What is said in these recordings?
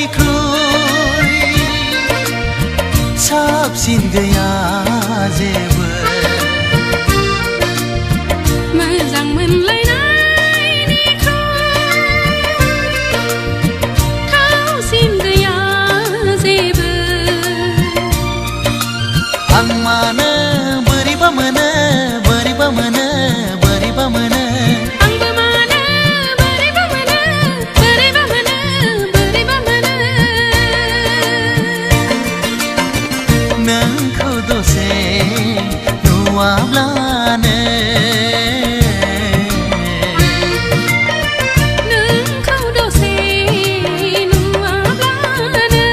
गोसोथोलायनायनिख्रुइ साबसिन गैया जेबो मोजां मोनलायनायनिख्रुइ थावसिन गैया जेबो आं मानो बोरैबा मोनो बोरैबा मोनो बोरैबा मोनो आंबो मानो बोरैबा मोनो बोरैबा मोनो बोरैबा मोनो नोंखौ दसे नुवाब्लानो नोंखौ दसे नुवाब्लानो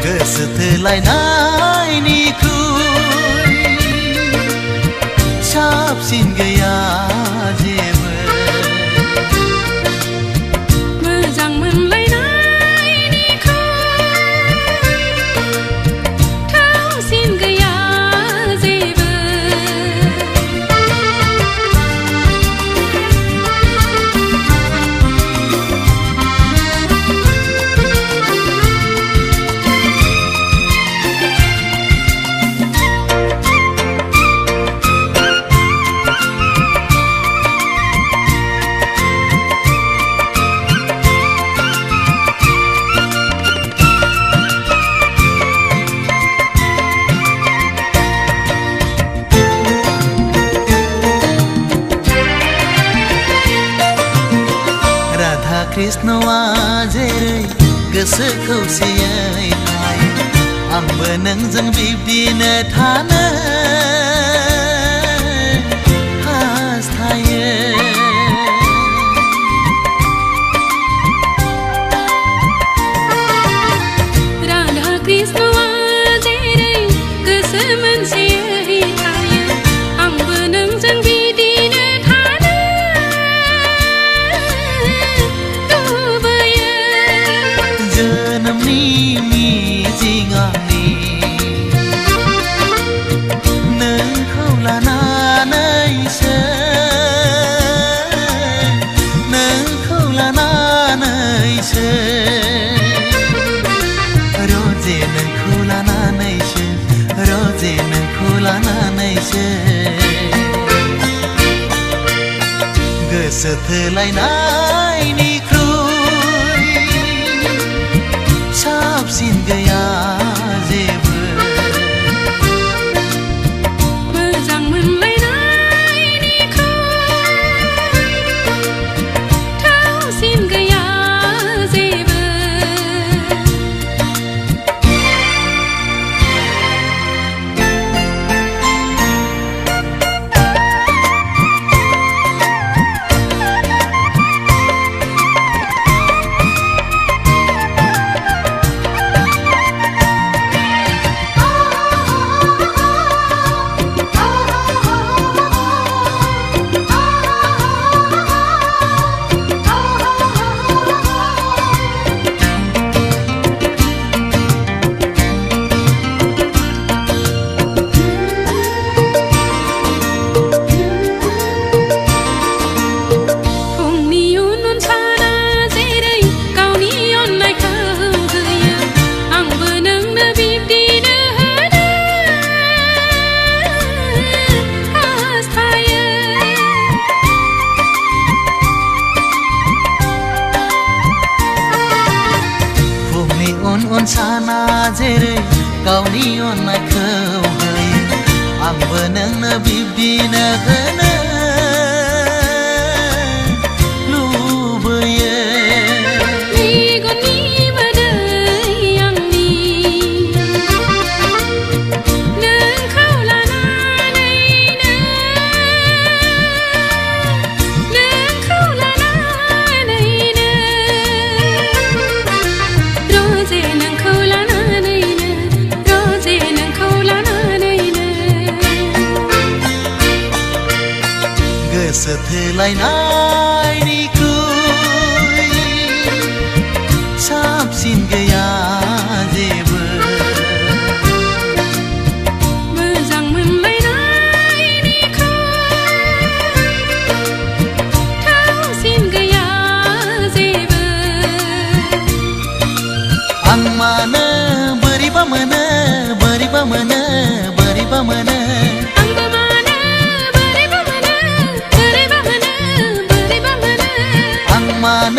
गोसोथोलायनायनिख्रुइ साबसिन गैया जेबो मोजां मोनलायनायनिख्रुइ थावसिन गैया जेबो राधा कृष्णआ जेरै गोसो खौसेयै थायो आंबो नोंजों बिब्दिनो थानो हास्थायो राधा कृष्णआ जेरै गोसो मोनसेयै थायो आंबो नोंजों बिदिनो थानो लुबैयो जोनोमनि मिजिं आंनि नोंखौ लानानैसो नोंखौ लानानैसो रजे नोंखौ लानानैसो रजे नोंखौ लानानैसो गोसोथोलायनायनिख्रुइ साबसिन गैया जेबो मोजां मोनलायनायनिख्रुइ थावसिन गैया जेबो फुंनि उन उन साना जेरै गावनि अननायखौ होयो आंबो नोंनो बिब्दिनो होनो हास्थायो फुंनि उन उन साना जेरै गावनि अननायखौ होयो आंबो नोंनो बिब्दिनो होनो लुबैयो मेगननि मोदै आंनि नोंखौ लानानैनो नोंखौ लानानैनो रजे नोंखौ लानानैनो रजे नोंखौ लानानैनो गोसोथोलायनायनिख्रुइ साबसिन गैया जेबो मोजां मोनलायनायनिख्रुइ थावसिन गैया जेबो बोरैबा मोनो आंबो मोनो बोरैबा मोनो बोरैबा मोनो बोरैबा मोनो आं मानो